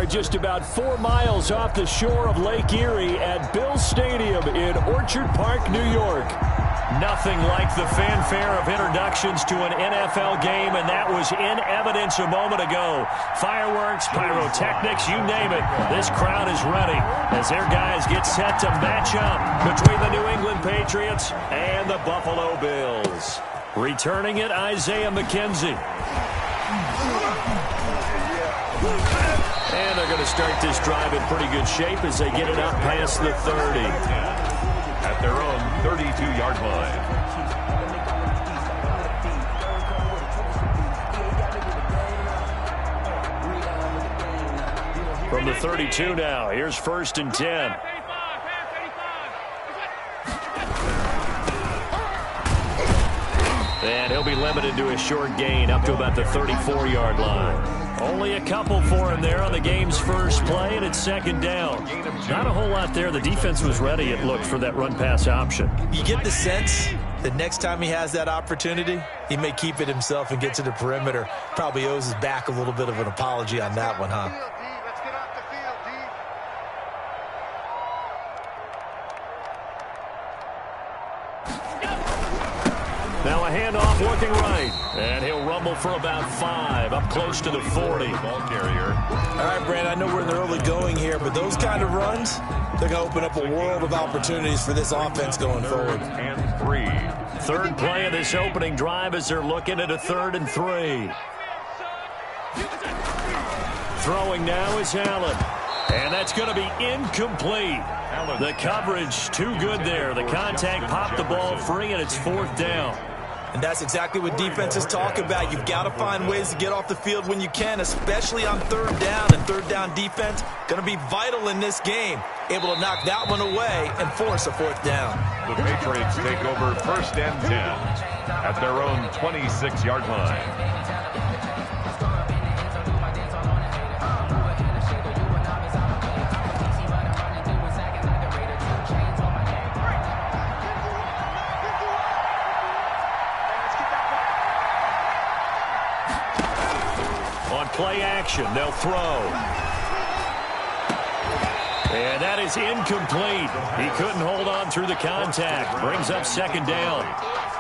are just about 4 miles off the shore of Lake Erie at Bill Stadium in Orchard Park, New York. Nothing like the fanfare of introductions to an NFL game, and that was in evidence a moment ago. Fireworks, pyrotechnics, you name it. This crowd is ready as their guys get set to match up between the New England Patriots and the Buffalo Bills. Returning it, Isaiah McKenzie. And they're going to start this drive in pretty good shape as they get it up past the 30. At their own 32-yard line. From the 32 now, here's 1st and 10. And he'll be limited to a short gain up to about the 34-yard line. Only a couple for him there on the game's first play, and it's 2nd down. Not a whole lot there. The defense was ready, it looked, for that run-pass option. You get the sense that next time he has that opportunity, he may keep it himself and get to the perimeter. Probably owes his back a little bit of an apology on that one, huh? Now a handoff looking right. And he'll rumble for about 5, up close to the 40. Ball carrier. All right, Brand, I know we're in the early going here, but those kind of runs, they're going to open up a world of opportunities for this offense going forward. And 3. 3rd play of this opening drive as they're looking at a 3rd and 3. Throwing now is Allen. And that's going to be incomplete. The coverage too good there. The contact popped the ball free, and it's 4th down. And that's exactly what defenses talk about. You've got to find ways to get off the field when you can, especially on 3rd down. And 3rd down defense going to be vital in this game. Able to knock that one away and force a 4th down. The Patriots take over 1st and 10 at their own 26-yard line. Play action. They'll throw. And that is incomplete. He couldn't hold on through the contact. Brings up 2nd down.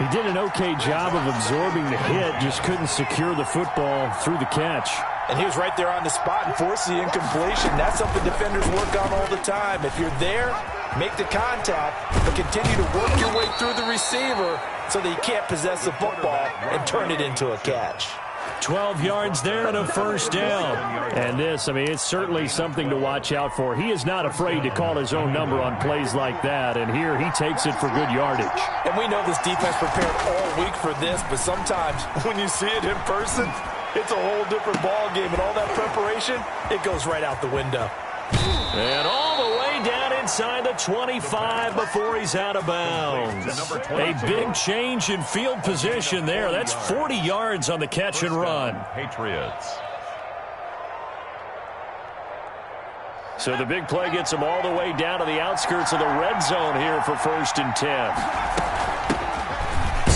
He did an okay job of absorbing the hit, just couldn't secure the football through the catch. And he was right there on the spot and forced the incompletion. That's something defenders work on all the time. If you're there, make the contact, but continue to work your way through the receiver so that you can't possess the football and turn it into a catch. 12 yards there and a 1st down. And this, I mean, it's certainly something to watch out for. He is not afraid to call his own number on plays like that, and here he takes it for good yardage. And we know this defense prepared all week for this, but sometimes when you see it in person, it's a whole different ball game, and all that preparation, it goes right out the window. And all the way down inside the 25 before he's out of bounds. A big change in field position there. That's 40 yards on the catch and run. Patriots. So the big play gets him all the way down to the outskirts of the red zone here for 1st and 10.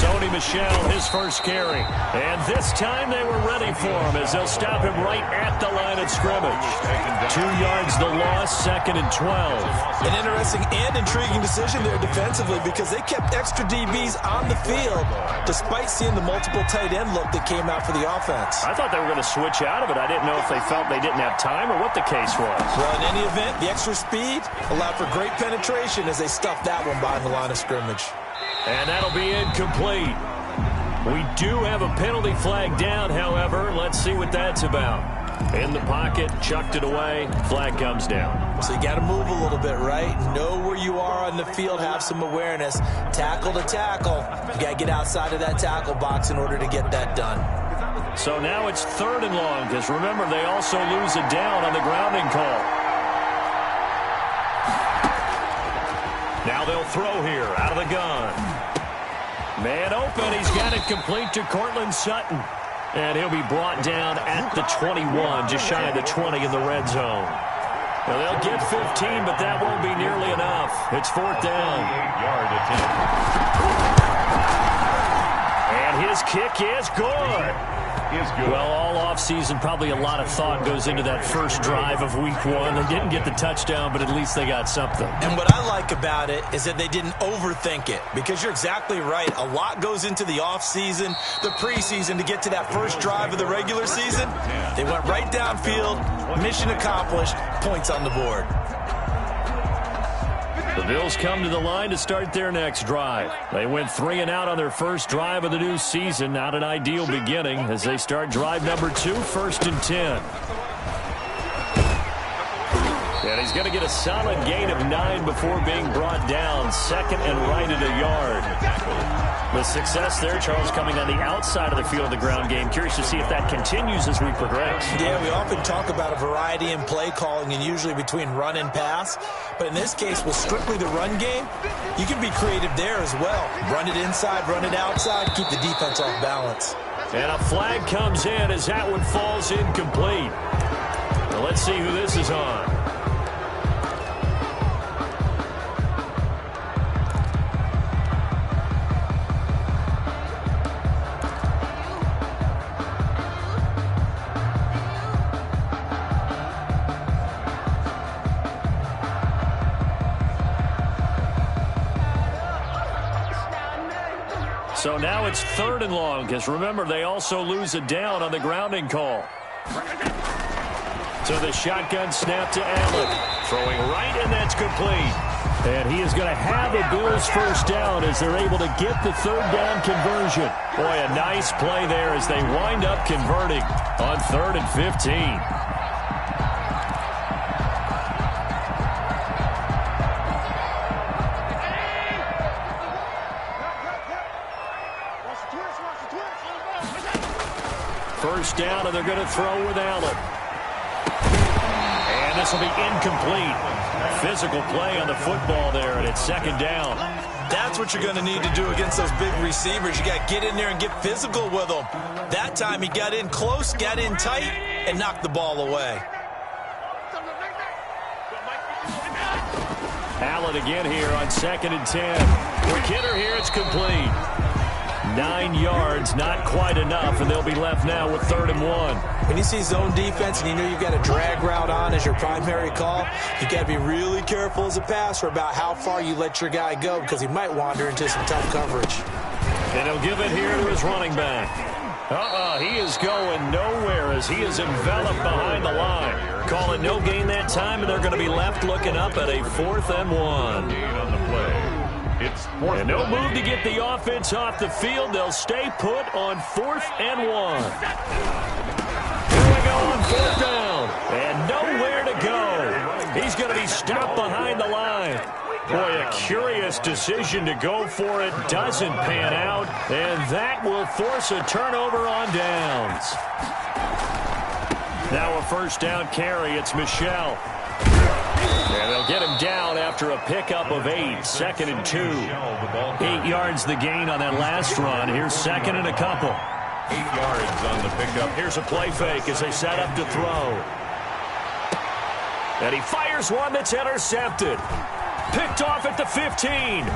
Sony Michel, his first carry. And this time they were ready for him as they'll stop him right at the line of scrimmage. 2 yards the loss, 2nd and 12. An interesting and intriguing decision there defensively because they kept extra DBs on the field despite seeing the multiple tight end look that came out for the offense. I thought they were going to switch out of it. I didn't know if they felt they didn't have time or what the case was. Well, in any event, the extra speed allowed for great penetration as they stuffed that one behind the line of scrimmage. And that'll be incomplete. We do have a penalty flag down, however. Let's see what that's about. In the pocket, chucked it away, flag comes down. So you got to move a little bit, right? Know where you are on the field, have some awareness. Tackle to tackle. You got to get outside of that tackle box in order to get that done. So now it's 3rd and long, because remember, they also lose a down on the grounding call. Now they'll throw here, out of the gun. Man open, he's got it complete to Cortland Sutton. And he'll be brought down at the 21, just shy of the 20 in the red zone. Now they'll get 15, but that won't be nearly enough. It's 4th down. 8-yard attempt. And his kick is good. is good. Well, all offseason, probably a lot of thought goes into that first drive of week 1. They didn't get the touchdown, but at least they got something. And what I like about it is that they didn't overthink it, because you're exactly right. A lot goes into the offseason, the preseason, to get to that first drive of the regular season. They went right downfield, mission accomplished, points on the board. The Bills come to the line to start their next drive. They went 3 and out on their first drive of the new season. Not an ideal beginning as they start drive number 2, 1st and 10. And he's going to get a solid gain of 9 before being brought down. 2nd and right at a yard. The success there, Charles, coming on the outside of the field of the ground game. Curious to see if that continues as we progress. Yeah, we often talk about a variety in play calling and usually between run and pass. But in this case, with strictly the run game, you can be creative there as well. Run it inside, run it outside, keep the defense off balance. And a flag comes in as that one falls incomplete. Well, let's see who this is on. So now it's 3rd and long, because remember, they also lose a down on the grounding call. So the shotgun snap to Allen. Throwing right, and that's complete. And he is going to have a Bills first down as they're able to get the 3rd down conversion. Boy, a nice play there as they wind up converting on 3rd and 15. First down, and they're going to throw with Allen. And this will be incomplete. Physical play on the football there, and it's 2nd down. That's what you're going to need to do against those big receivers. You got to get in there and get physical with them. That time he got in close, got in tight, and knocked the ball away. Allen again here on 2nd and 10. Quick hitter here, it's complete. 9 yards, not quite enough, and they'll be left now with 3rd and 1. When you see zone defense and you know you've got a drag route on as your primary call, you got to be really careful as a passer about how far you let your guy go, because he might wander into some tough coverage. And he'll give it here to his running back. He is going nowhere as he is enveloped behind the line. Call it no gain that time, and they're going to be left looking up at a 4th and 1. Gain on the play. It's 4th. And no move to get the offense off the field. They'll stay put on 4th and 1. Here we go on 4th down. And nowhere to go. He's going to be stopped behind the line. Boy, a curious decision to go for it. Doesn't pan out. And that will force a turnover on downs. Now a 1st down carry. It's Michel. And they'll get him down after a pickup of 8. 2nd and 2. 8 yards the gain on that last run. Here's 2nd and a couple. 8 yards on the pickup. Here's a play fake as they set up to throw. And he fires one that's intercepted. Picked off at the 15.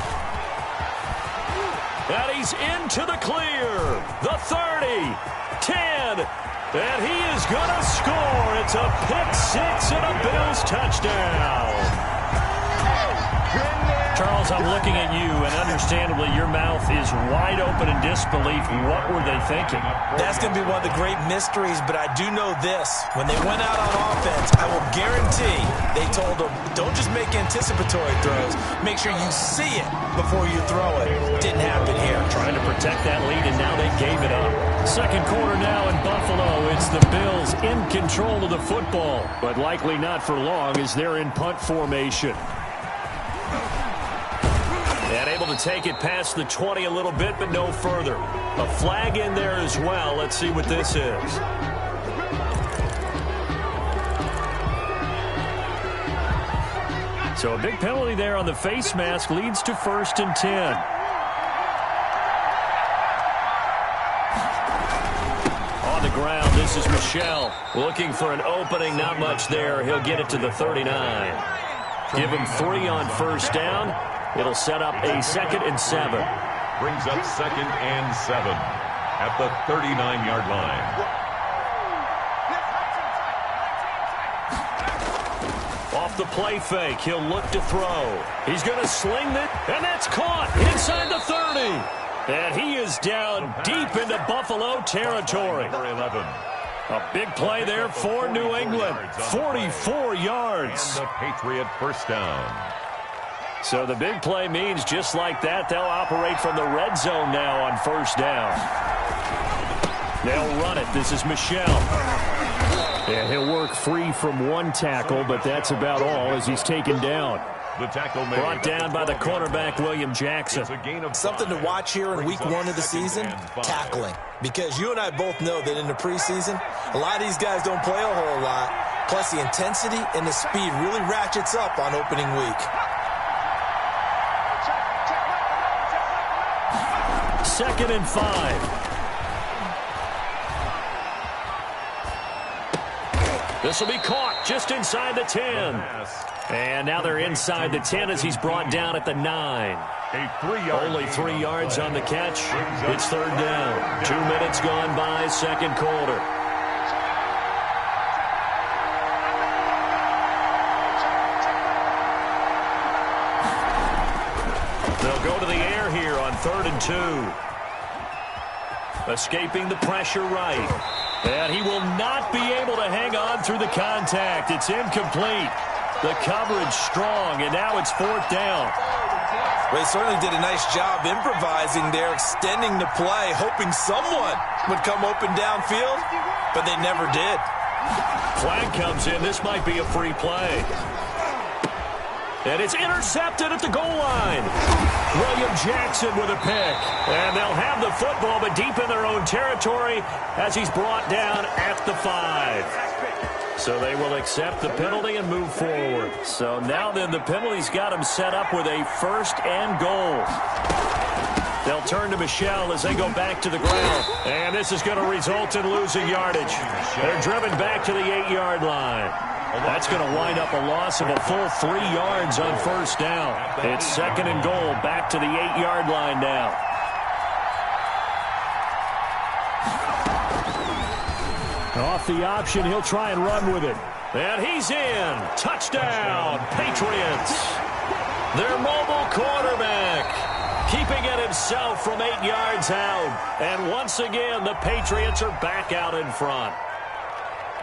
And he's into the clear. The 30. 10. And he is going to score. It's a pick 6 and a Bills touchdown. Charles, I'm looking at you, and understandably, your mouth is wide open in disbelief. What were they thinking? That's going to be one of the great mysteries, but I do know this. When they went out on offense, I will guarantee they told them, don't just make anticipatory throws. Make sure you see it before you throw it. Didn't happen here. Trying to protect that lead, and now they gave it up. 2nd quarter now in Buffalo. It's the Bills in control of the football, but likely not for long as they're in punt formation. And able to take it past the 20 a little bit, but no further. A flag in there as well. Let's see what this is. So a big penalty there on the face mask leads to 1st and 10. On the ground, this is Michel. Looking for an opening, not much there. He'll get it to the 39. Give him 3 on 1st down. It'll set up a 2nd and 7. Brings up 2nd and 7. at the 39-yard line. Off the play fake, he'll look to throw. He's going to sling it, and that's caught inside the 30. And he is down deep into Buffalo territory. Number 11. A big play there for New England. 44 yards. And the Patriot first down. So the big play means just like that, they'll operate from the red zone now on first down. They'll run it. This is Michel. Yeah, he'll work free from one tackle, but that's about all as he's taken down. The tackle made. Brought down by the cornerback, William Jackson. Something to watch here in week 1 of the season, tackling. Because you and I both know that in the preseason, a lot of these guys don't play a whole lot. Plus, the intensity and the speed really ratchets up on opening week. Second and 5. This will be caught just inside the 10. And now they're inside the 10 as he's brought down at the 9. Only 3 yards on the catch. It's third down. 2 minutes gone by, second quarter. They'll go to the air here on 3rd and 2. Escaping the pressure right. And he will not be able to hang on through the contact. It's incomplete. The coverage strong, and now it's 4th down. Well, he certainly did a nice job improvising there, extending the play, hoping someone would come open downfield, but they never did. Flag comes in. This might be a free play. And it's intercepted at the goal line. William Jackson with a pick. And they'll have the football, but deep in their own territory as he's brought down at the 5. So they will accept the penalty and move forward. So now then the penalty's got them set up with a 1st and goal. They'll turn to Michel as they go back to the ground. And this is going to result in losing yardage. They're driven back to the 8-yard line. That's going to wind up a loss of a full 3 yards on first down. It's 2nd and goal, back to the 8-yard line now. Off the option, he'll try and run with it. And he's in. Touchdown, Patriots. Their mobile quarterback keeping it himself from 8 yards out. And once again, the Patriots are back out in front.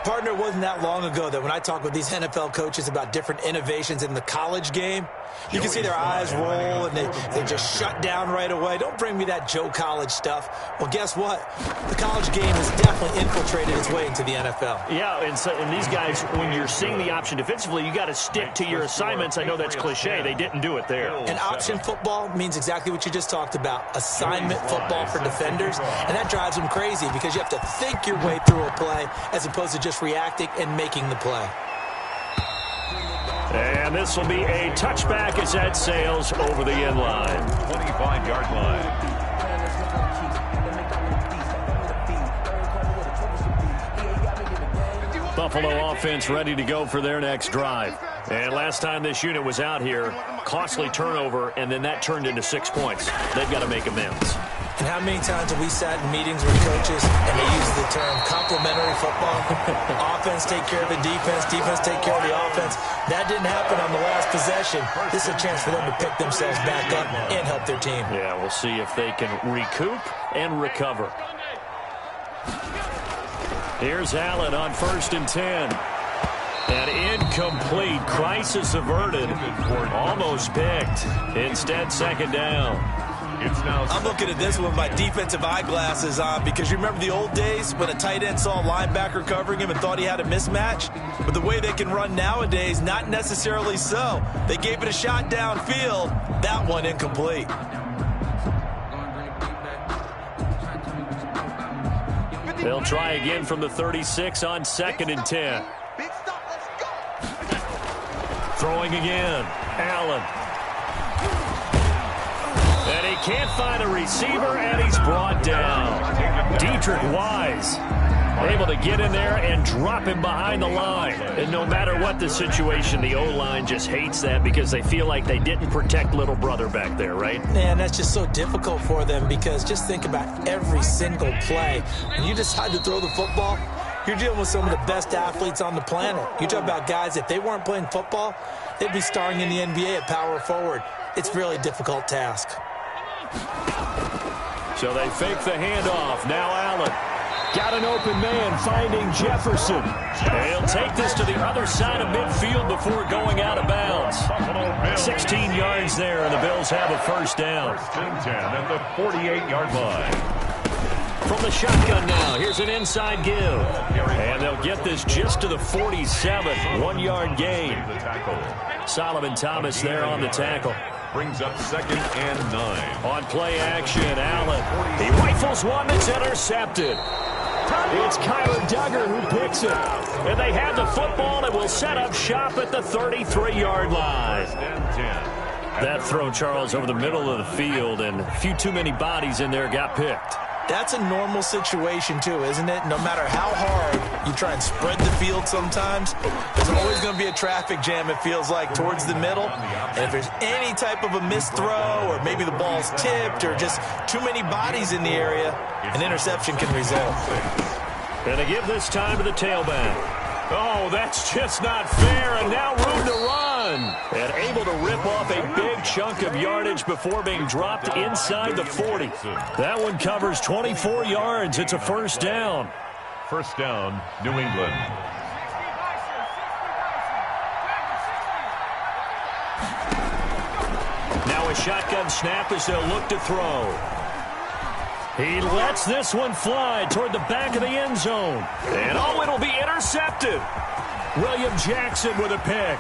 Partner, it wasn't that long ago that when I talk with these NFL coaches about different innovations in the college game, you can see their eyes roll and they just shut down right away. Don't bring me that Joe College stuff. Well, guess what? The college game has definitely infiltrated its way into the NFL. Yeah, and these guys, when you're seeing the option defensively, you got to stick to your assignments. I know that's cliche. They didn't do it there. And option football means exactly what you just talked about, assignment football for defenders. And that drives them crazy because you have to think your way through a play as opposed to just reacting and making the play. And this will be a touchback as that sails over the end line. 25-yard line. Buffalo offense ready to go for their next drive. And last time this unit was out here, costly turnover, and then that turned into 6 points. They've got to make amends. And how many times have we sat in meetings with coaches and they use the term complementary football? Offense take care of the defense, defense take care of the offense. That didn't happen on the last possession. This is a chance for them to pick themselves back up and help their team. Yeah, we'll see if they can recoup and recover. Here's Allen on 1st and 10. An incomplete, crisis averted, almost picked. Instead, 2nd down. I'm looking at this with my defensive eyeglasses on because you remember the old days when a tight end saw a linebacker covering him and thought he had a mismatch? But the way they can run nowadays, not necessarily so. They gave it a shot downfield. That one incomplete. They'll try again from the 36 on 2nd and 10. Throwing again. Allen. And he can't find a receiver, and he's brought down. Dietrich Wise Able to get in there and drop him behind the line. And no matter what the situation, the O-line just hates that because they feel like they didn't protect little brother back there, right? Man, that's just so difficult for them because just think about every single play. When you decide to throw the football, you're dealing with some of the best athletes on the planet. You talk about guys, if they weren't playing football, they'd be starring in the NBA at power forward. It's a really difficult task. So they fake the handoff. Now Allen. Got an open man finding Jefferson. He'll take this to the other side of midfield before going out of bounds. 16 yards there, and the Bills have a first down. First and 10 at the 48-yard line. From the shotgun now, here's an inside give. And they'll get this just to the 47, 1-yard gain. Solomon Thomas there on the tackle. Brings up 2nd and 9. On play action, Allen. He rifles one that's intercepted. It's Kyler Duggar who picks it. And they have the football and will set up shop at the 33-yard line. That throw, Charles, over the middle of the field, and a few too many bodies in there got picked. That's a normal situation, too, isn't it? No matter how hard you try and spread the field sometimes, there's always going to be a traffic jam, it feels like, towards the middle. And if there's any type of a missed throw or maybe the ball's tipped or just too many bodies in the area, an interception can result. And they give this time to the tailback. Oh, that's just not fair, and now room to run. And able to rip off a big chunk of yardage before being dropped inside the 40. That one covers 24 yards. It's a first down. First down, New England. Now a shotgun snap as they'll look to throw. He lets this one fly toward the back of the end zone. And oh, it'll be intercepted. William Jackson with a pick.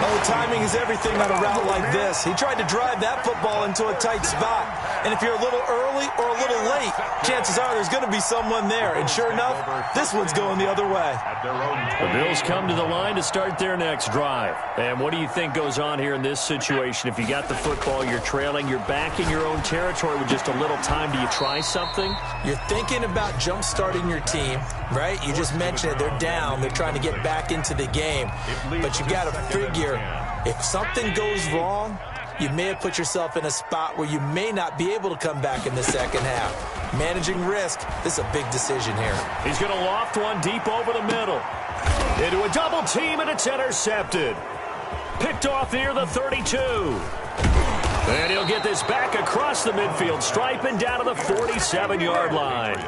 Oh, timing is everything on a route like this. He tried to drive that football into a tight spot. And if you're a little early or a little late, chances are there's going to be someone there. And sure enough, this one's going the other way. The Bills come to the line to start their next drive. And what do you think goes on here in this situation? If you got the football, you're trailing, you're back in your own territory with just a little time. Do you try something? You're thinking about jump-starting your team, right? You just mentioned it. They're down. They're trying to get back into the game. But you got to figure, if something goes wrong, you may have put yourself in a spot where you may not be able to come back in the second half. Managing risk, this is a big decision here. He's going to loft one deep over the middle. Into a double team, and it's intercepted. Picked off near the 32. And he'll get this back across the midfield stripe and down to the 47-yard line.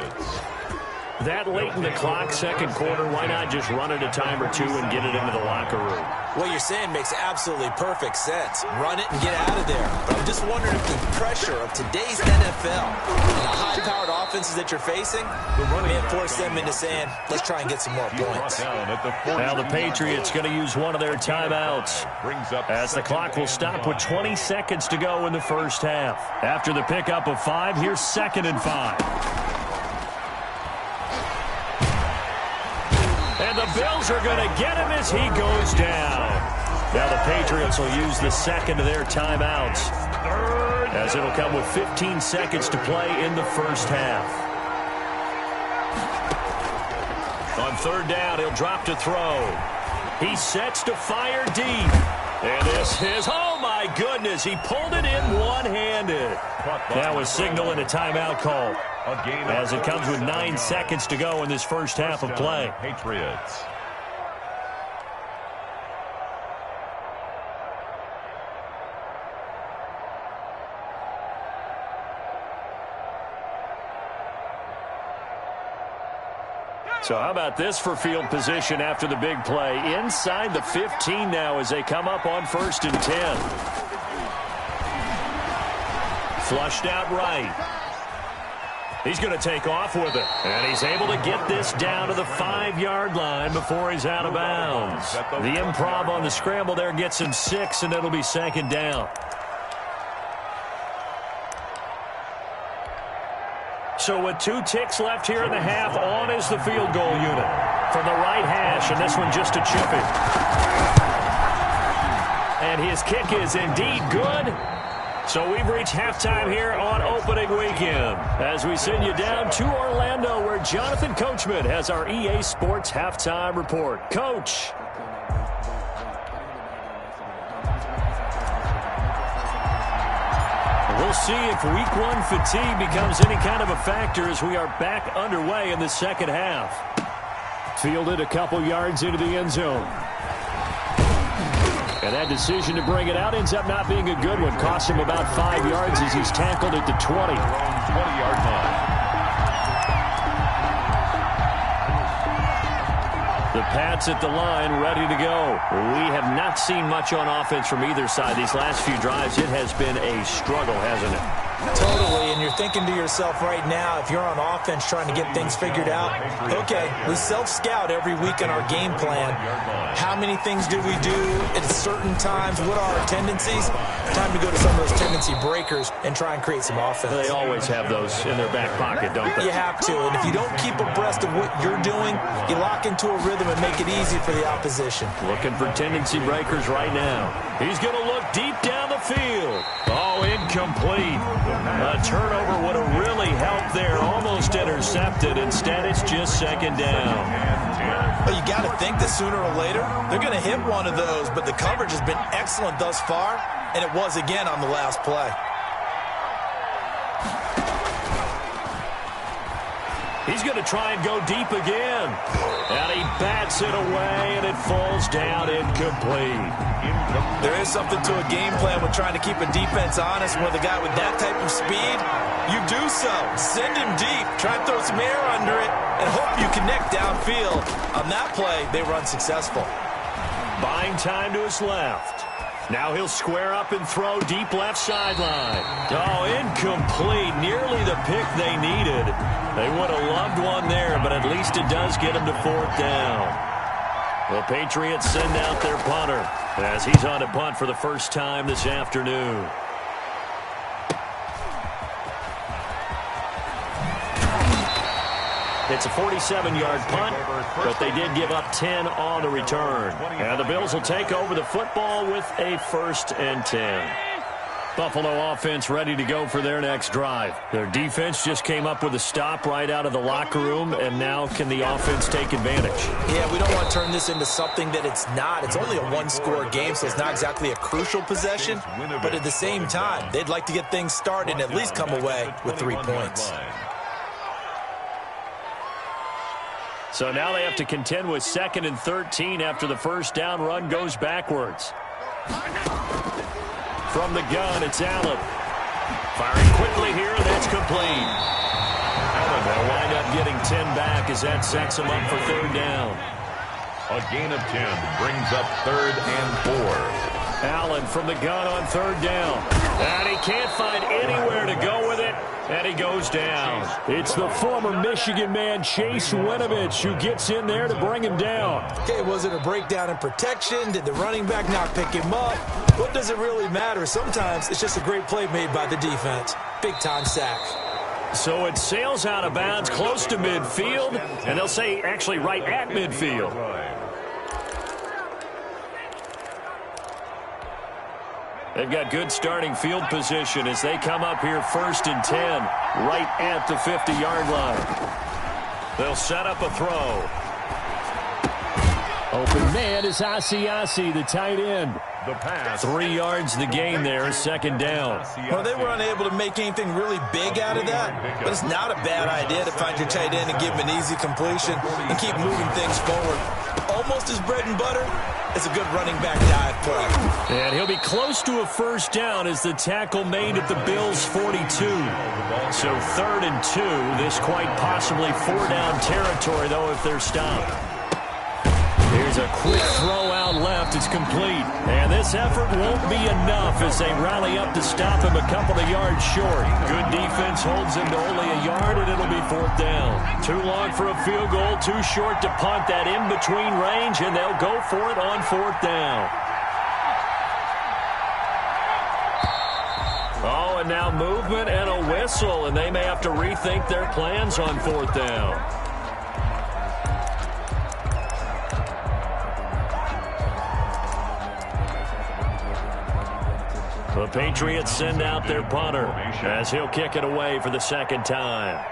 That late in the clock, second quarter, why not just run it a time or two and get it into the locker room? What you're saying makes absolutely perfect sense. Run it and get out of there. But I'm just wondering if the pressure of today's NFL and the high-powered offenses that you're facing may have forced them into saying, let's try and get some more points. Now the Patriots going to use one of their timeouts as the clock will stop with 20 seconds to go in the first half. After the pickup of 5, here's 2nd and 5. And the Bills are going to get him as he goes down. Now the Patriots will use the second of their timeouts, as it'll come with 15 seconds to play in the first half. On 3rd down, he'll drop to throw. He sets to fire deep. And this is, oh my goodness, he pulled it in one-handed. That was signaling a timeout call, as it comes with 9 seconds to go in this first half of play. Patriots. So how about this for field position after the big play? Inside the 15 now as they come up on 1st and 10. Flushed out right. He's going to take off with it. And he's able to get this down to the 5-yard line before he's out of bounds. The improv on the scramble there gets him 6, and it'll be 2nd down. So with 2 ticks left here in the half, on is the field goal unit from the right hash, and this one just to chip it. And his kick is indeed good. So we've reached halftime here on opening weekend as we send you down to Orlando where Jonathan Coachman has our EA Sports halftime report. Coach. We'll see if week one fatigue becomes any kind of a factor as we are back underway in the second half. Fielded a couple yards into the end zone. And that decision to bring it out ends up not being a good one. Cost him about 5 yards as he's tackled at the 20. 20-yard line. The Pats at the line, ready to go. We have not seen much on offense from either side these last few drives. It has been a struggle, hasn't it? Totally, and you're thinking to yourself right now, if you're on offense trying to get things figured out, okay, we self-scout every week in our game plan. How many things do we do at certain times? What are our tendencies? Time to go to some of those tendency breakers and try and create some offense. They always have those in their back pocket, don't they? You have to, and if you don't keep abreast of what you're doing, you lock into a rhythm and make it easy for the opposition. Looking for tendency breakers right now. He's going to look deep down the field. Oh, incomplete. A turnover would have really helped there. Almost intercepted. Instead, it's just second down. Well, you got to think that sooner or later, they're going to hit one of those, but the coverage has been excellent thus far, and it was again on the last play. He's going to try and go deep again. And he bats it away, and it falls down incomplete. There is something to a game plan with trying to keep a defense honest. With a guy with that type of speed, you do so. Send him deep. Try and throw some air under it, and hope you connect downfield. On that play, they were unsuccessful. Buying time to his left. Now he'll square up and throw deep left sideline. Oh, incomplete. Nearly the pick they needed. They would have loved one there, but at least it does get them to fourth down. The Patriots send out their punter as he's on to punt for the first time this afternoon. It's a 47-yard punt, but they did give up 10 on the return. And the Bills will take over the football with a 1st and 10. Buffalo offense ready to go for their next drive. Their defense just came up with a stop right out of the locker room, and now can the offense take advantage? Yeah, we don't want to turn this into something that it's not. It's only a one-score game, so it's not exactly a crucial possession. But at the same time, they'd like to get things started and at least come away with 3 points. So now they have to contend with 2nd and 13 after the first down run goes backwards. From the gun, it's Allen. Firing quickly here, and that's complete. They'll wind up getting 10 back as that sets them up for 3rd down. A gain of 10 brings up 3rd and 4. Allen from the gun on 3rd down. And he can't find anywhere to go with it. And he goes down. It's the former Michigan man, Chase Winovich, who gets in there to bring him down. Okay, was it a breakdown in protection? Did the running back not pick him up? What does it really matter? Sometimes it's just a great play made by the defense. Big-time sack. So it sails out of bounds close to midfield, and they'll say actually right at midfield. They've got good starting field position as they come up here 1st and 10, right at the 50-yard line. They'll set up a throw. Open man is Asiasi, the tight end. The pass. 3 yards the gain there, 2nd down. Well, they were unable to make anything really big out of that, but it's not a bad idea to find your tight end and give him an easy completion and keep moving things forward. Almost as bread and butter as a good running back dive play. And he'll be close to a 1st down as the tackle made at the Bills' 42. So 3rd and 2, this quite possibly 4-down territory, though, if they're stopped. Here's a quick throw out left. It's complete. And this effort won't be enough as they rally up to stop him a couple of yards short. Good defense holds him to only a yard, and it'll be 4th down. Too long for a field goal, too short to punt that in-between range, and they'll go for it on 4th down. Oh, and now movement and a whistle, and they may have to rethink their plans on 4th down. The Patriots send out their punter as he'll kick it away for the second time.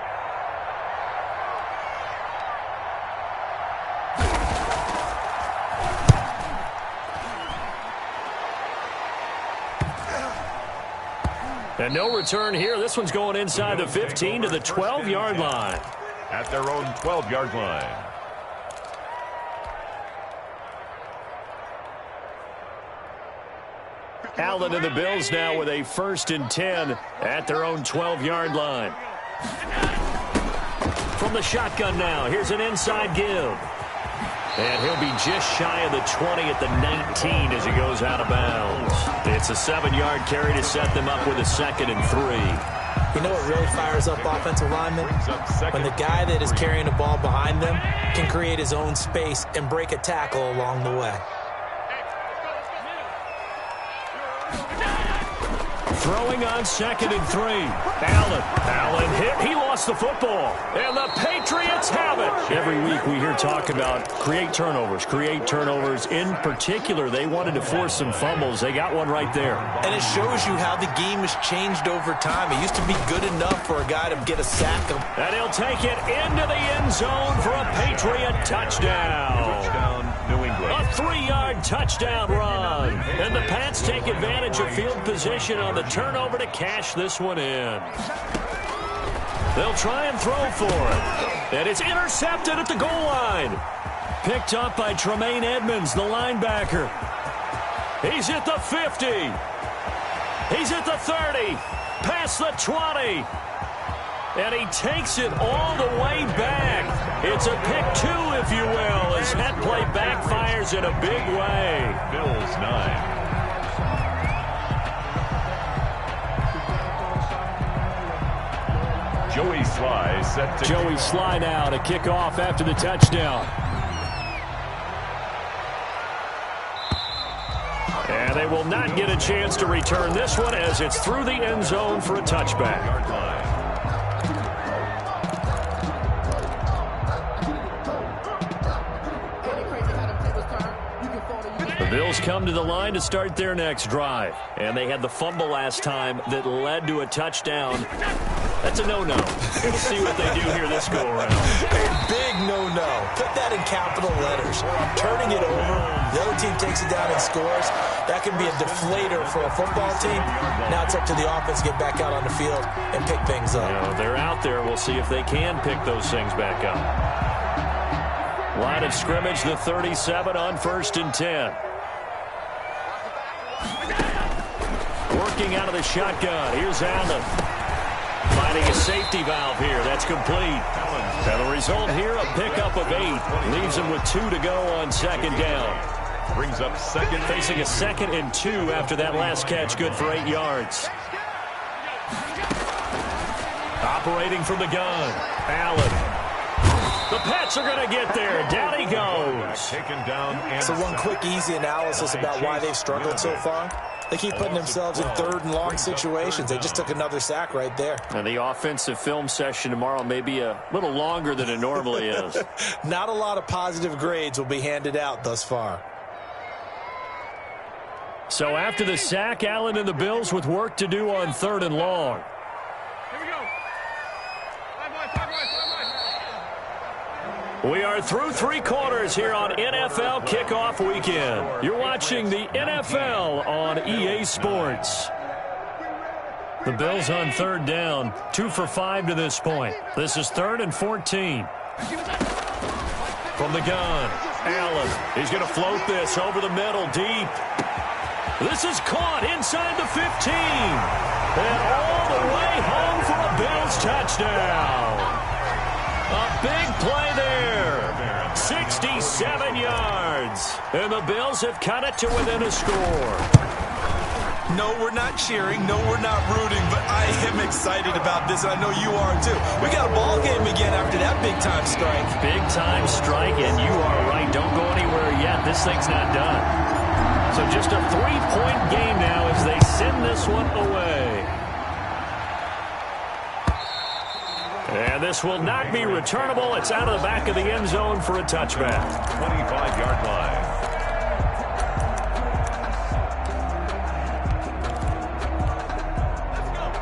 And no return here. This one's going inside the 15 to the 12-yard line. At their own 12-yard line. Allen and the Bills now with a 1st and 10 at their own 12-yard line. From the shotgun now, here's an inside give. And he'll be just shy of the 20 at the 19 as he goes out of bounds. It's a 7-yard carry to set them up with a 2nd and 3. You know what really fires up offensive linemen? When the guy that is carrying the ball behind them can create his own space and break a tackle along the way. Throwing on 2nd and 3. Allen hit. He lost the football. And the Patriots have it. Every week we hear talk about create turnovers. In particular, they wanted to force some fumbles. They got one right there. And it shows you how the game has changed over time. It used to be good enough for a guy to get a sack. And he'll take it into the end zone for a Patriot touchdown. New England. A 3-yard touchdown run. And the Pats take advantage of field position on the turnover to cash this one in. They'll try and throw for it. And it's intercepted at the goal line. Picked up by Tremaine Edmonds, the linebacker. He's at the 50. He's at the 30. Past the 20. And he takes it all the way back. It's a pick 2, if you will, as that play backfires in a big way. Bills 9. Joey Sly set to... Joey Sly now to kick off after the touchdown. And they will not get a chance to return this one as it's through the end zone for a touchback. The Bills come to the line to start their next drive. And they had the fumble last time that led to a touchdown. That's a no-no. We'll see what they do here this go-around. A big no-no. Put that in capital letters. Turning it over, the other team takes it down and scores. That can be a deflator for a football team. Now it's up to the offense to get back out on the field and pick things up. You know, they're out there. We'll see if they can pick those things back up. Line of scrimmage, the 37 on 1st and 10. Working out of the shotgun. Here's Allen. Finding a safety valve here. That's complete. And the result here, a pickup of 8. Leaves him with 2 to go on 2nd down. Brings up second. Facing a 2nd and 2 after that last catch. Good for 8 yards. Operating from the gun. Allen. The Pats are going to get there. Down he goes. Taken down. So one quick, easy analysis about why they've struggled so far. They keep putting themselves in 3rd and long situations. They just took another sack right there. And the offensive film session tomorrow may be a little longer than it normally is. Not a lot of positive grades will be handed out thus far. So after the sack, Allen and the Bills with work to do on 3rd and long. We are through 3 quarters here on NFL Kickoff Weekend. You're watching the NFL on EA Sports. The Bills on 3rd down, 2 for 5 to this point. This is 3rd and 14. From the gun, Allen. He's going to float this over the middle, deep. This is caught inside the 15. And all the way home for a Bills touchdown. A big play there. 67 yards. And the Bills have cut it to within a score. No, we're not cheering. No, we're not rooting. But I am excited about this, and I know you are too. We got a ball game again after that big-time strike. Big-time strike, and you are right. Don't go anywhere yet. This thing's not done. So just a 3-point game now as they send this one away. And this will not be returnable. It's out of the back of the end zone for a touchback. 25-yard line.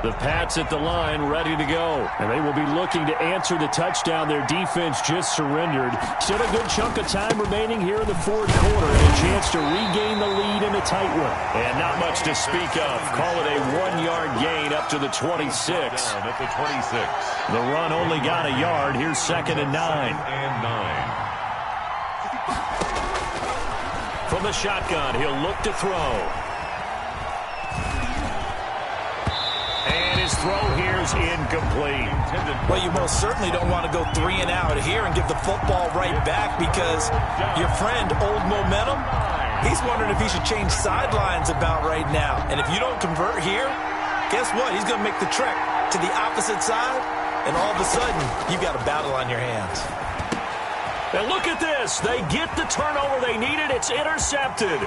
The Pats at the line, ready to go. And they will be looking to answer the touchdown their defense just surrendered. Still a good chunk of time remaining here in the fourth quarter, and a chance to regain the lead in a tight one. And not much to speak of. Call it a 1-yard gain up to the 26. At the 26. The run only got a yard. Here's 2nd and 9. From the shotgun, he'll look to throw. His throw here is incomplete. Well, you most certainly don't want to go 3 and out here and give the football right back, because your friend, Old Momentum, he's wondering if he should change sidelines about right now. And if you don't convert here, guess what? He's going to make the trek to the opposite side, and all of a sudden, you've got a battle on your hands. And look at this. They get the turnover they needed. It's intercepted.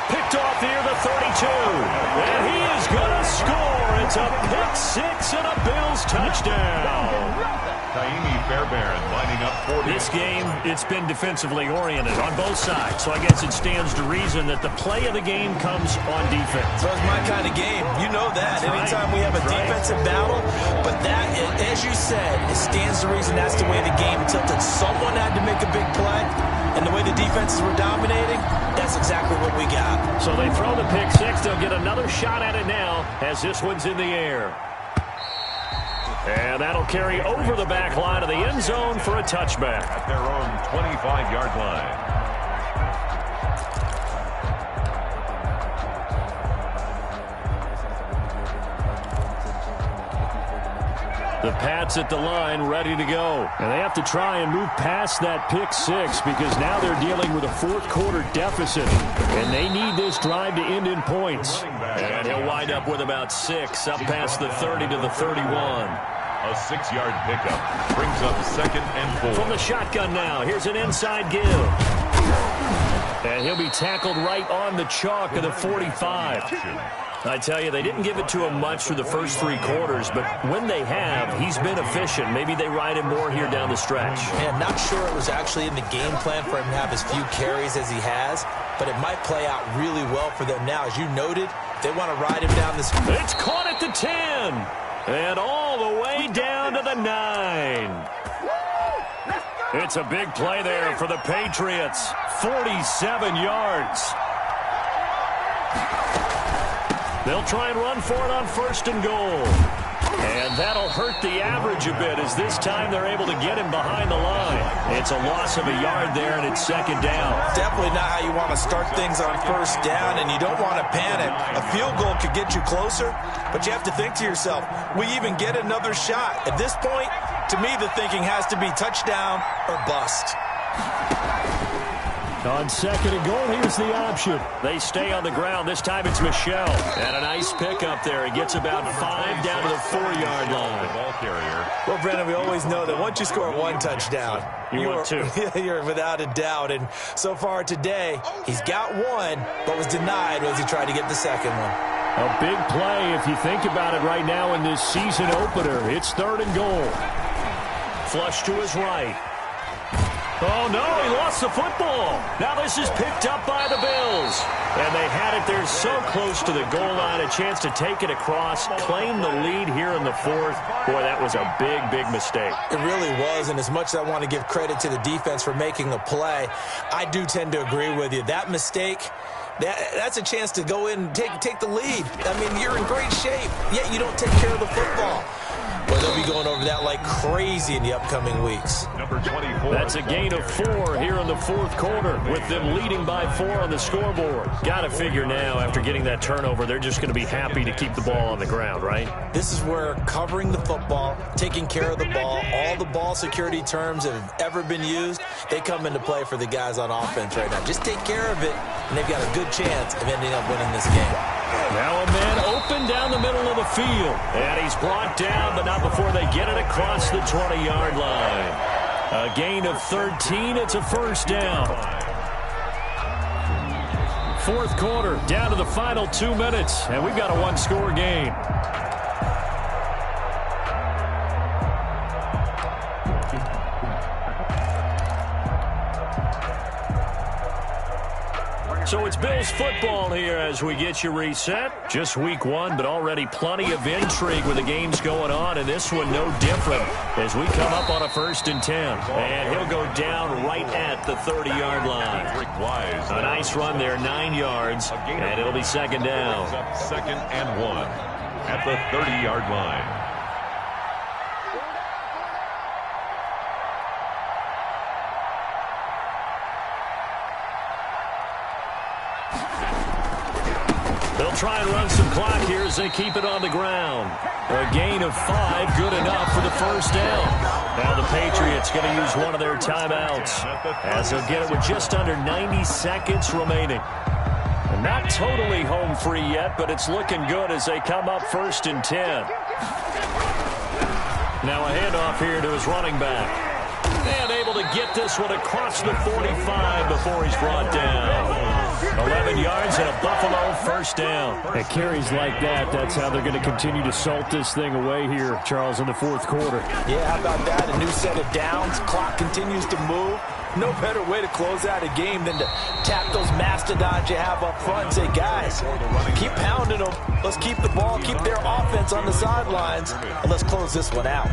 Picked off here, the 32. And he is going to score. It's a pick six and a Bills touchdown. Taimi Fairbairn lining up for this game. It's been defensively oriented on both sides, so I guess it stands to reason that the play of the game comes on defense. So it's my kind of game. You know that. That's anytime right. we have a defensive battle, but that, as you said, it stands to reason that's the way the game tilted. Someone had to make a big play, and the way the defenses were dominating, that's exactly what we got. So they throw the pick six. They'll get another shot at it now as this one's in the air. And that'll carry over the back line of the end zone for a touchback. At their own 25-yard line. The Pats at the line, ready to go. And they have to try and move past that pick six, because now they're dealing with a fourth quarter deficit. And they need this drive to end in points. And he'll wind up with about 6, up past the 30 to the 31. A 6-yard pickup brings up 2nd and 4. From the shotgun now, here's an inside give. And he'll be tackled right on the chalk of the 45. I tell you, they didn't give it to him much through the first 3 quarters, but when they have, he's been efficient. Maybe they ride him more here down the stretch. Yeah, not sure it was actually in the game plan for him to have as few carries as he has, but it might play out really well for them now. As you noted, they want to ride him down this. It's caught at the 10, and all the way down to the 9. It's a big play there for the Patriots. 47 yards. They'll try and run for it on 1st and goal. And that'll hurt the average a bit, as this time they're able to get him behind the line. It's a loss of a yard there, and it's 2nd down. Definitely not how you want to start things on 1st down, and you don't want to panic. A field goal could get you closer, but you have to think to yourself, we even get another shot. At this point, to me, the thinking has to be touchdown or bust. On 2nd and goal, here's the option. They stay on the ground. This time it's Michel. And a nice pickup there. He gets about 5 down to the 4-yard line. Ball carrier. Well, Brendan, we always know that once you score 1 touchdown, you're without a doubt. And so far today, he's got 1, but was denied as he tried to get the 2nd one. A big play if you think about it right now in this season opener. It's 3rd and goal. Flush to his right. Oh, no, he lost the football. Now this is picked up by the Bills. And they had it there so close to the goal line, a chance to take it across, claim the lead here in the 4th. Boy, that was a big, big mistake. It really was, and as much as I want to give credit to the defense for making the play, I do tend to agree with you. That mistake, that's a chance to go in and take the lead. I mean, you're in great shape, yet you don't take care of the football. Well, they'll be going over that like crazy in the upcoming weeks. Number 24. That's a gain of 4 here in the 4th quarter, with them leading by 4 on the scoreboard. Got to figure now, after getting that turnover, they're just going to be happy to keep the ball on the ground, right? This is where covering the football, taking care of the ball, all the ball security terms that have ever been used, they come into play for the guys on offense right now. Just take care of it, and they've got a good chance of ending up winning this game. Now a man open down the middle of the field. And he's brought down, but not before they get it across the 20-yard line. A gain of 13. It's a 1st down. 4th quarter, down to the final 2 minutes. And we've got a 1-score game. So it's Bills football here as we get you reset. Just week one, but already plenty of intrigue with the games going on, and this one no different as we come up on a 1st and 10. And he'll go down right at the 30-yard line. A nice run there, 9 yards, and it'll be 2nd down. 2nd and 1 at the 30-yard line. They'll try and run some clock here as they keep it on the ground. A gain of 5, good enough for the 1st down. Now the Patriots going to use one of their timeouts as they'll get it with just under 90 seconds remaining. And not totally home free yet, but it's looking good as they come up 1st and 10. Now a handoff here to his running back. And able to get this one across the 45 before he's brought down. 11 yards and a Buffalo 1st down. At carries like that, that's how they're going to continue to salt this thing away here, Charles, in the 4th quarter. Yeah, how about that? A new set of downs. Clock continues to move. No better way to close out a game than to tap those mastodons you have up front and say, guys, keep pounding them. Let's keep the ball, keep their offense on the sidelines, and let's close this one out.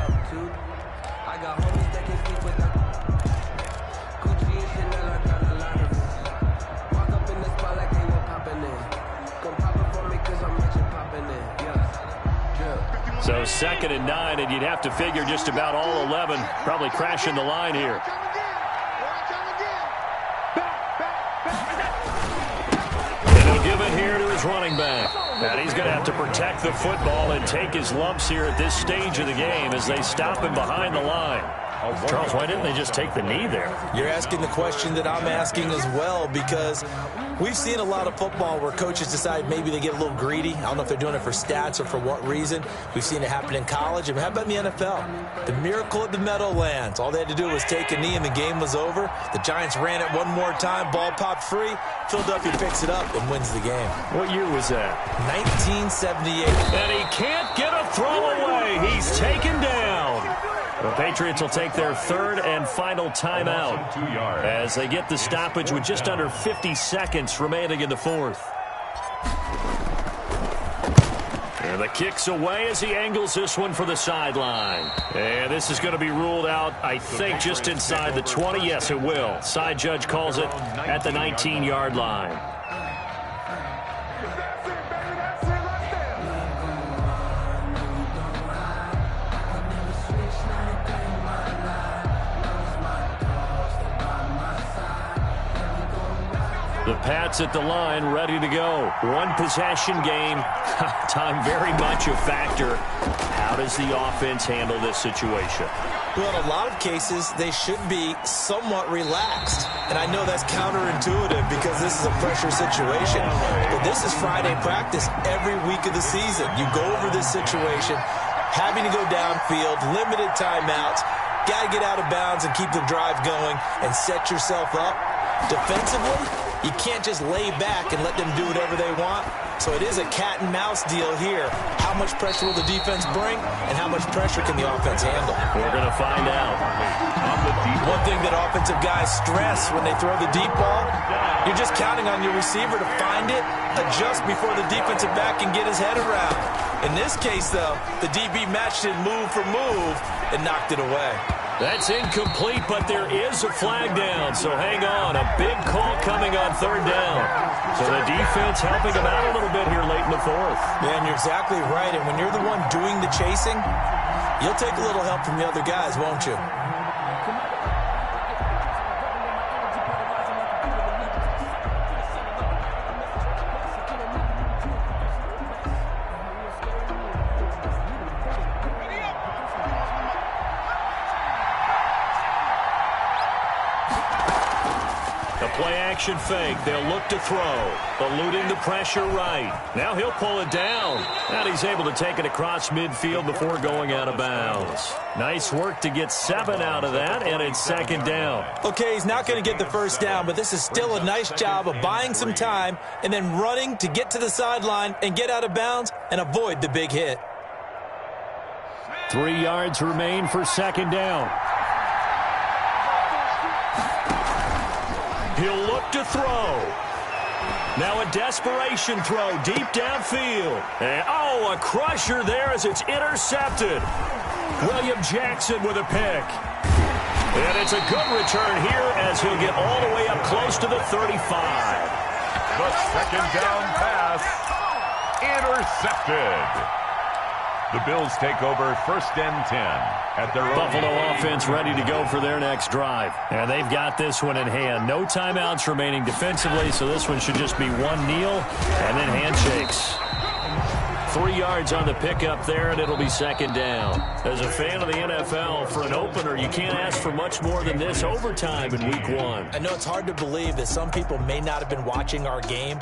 So 2nd and 9, and you'd have to figure just about all 11 probably crashing the line here. And he'll give it here to his running back. And he's going to have to protect the football and take his lumps here at this stage of the game as they stop him behind the line. Charles, why didn't they just take the knee there? You're asking the question that I'm asking as well, because we've seen a lot of football where coaches decide maybe they get a little greedy. I don't know if they're doing it for stats or for what reason. We've seen it happen in college. And how about in the NFL? The miracle at the Meadowlands. All they had to do was take a knee and the game was over. The Giants ran it one more time. Ball popped free. Philadelphia picks it up and wins the game. What year was that? 1978. And he can't get a throw away. He's taken down. The Patriots will take their 3rd and final timeout as they get the stoppage with just under 50 seconds remaining in the 4th. And the kick's away as he angles this one for the sideline. And this is going to be ruled out, I think, just inside the 20. Yes, it will. Side judge calls it at the 19-yard line. The Pats at the line, ready to go. One possession game. Time very much a factor. How does the offense handle this situation? Well, in a lot of cases, they should be somewhat relaxed. And I know that's counterintuitive because this is a pressure situation. But this is Friday practice every week of the season. You go over this situation, having to go downfield, limited timeouts, got to get out of bounds and keep the drive going and set yourself up. Defensively, you can't just lay back and let them do whatever they want. So it is a cat and mouse deal here. How much pressure will the defense bring, and how much pressure can the offense handle? We're going to find out. One thing that offensive guys stress when they throw the deep ball, you're just counting on your receiver to find it, adjust before the defensive back can get his head around. In this case, though, the DB matched it move for move and knocked it away. That's incomplete, but there is a flag down, so hang on. A big call coming on 3rd down. So the defense helping them out a little bit here late in the 4th. Yeah, and you're exactly right. And when you're the one doing the chasing, you'll take a little help from the other guys, won't you? Play-action fake. They'll look to throw. Eluding the pressure right. Now he'll pull it down. And he's able to take it across midfield before going out of bounds. Nice work to get 7 out of that, and it's 2nd down. Okay, he's not going to get the 1st down, but this is still a nice job of buying some time and then running to get to the sideline and get out of bounds and avoid the big hit. 3 yards remain for 2nd down. He'll look to throw. Now a desperation throw deep downfield. And, a crusher there as it's intercepted. William Jackson with a pick. And it's a good return here as he'll get all the way up close to the 35. The second down pass intercepted. The Bills take over 1st and 10 at their own. Buffalo offense ready to go for their next drive. And they've got this one in hand. No timeouts remaining defensively, so this one should just be one kneel and then handshakes. 3 yards on the pickup there, and it'll be 2nd down. As a fan of the NFL, for an opener, you can't ask for much more than this overtime in Week 1. I know it's hard to believe that some people may not have been watching our game,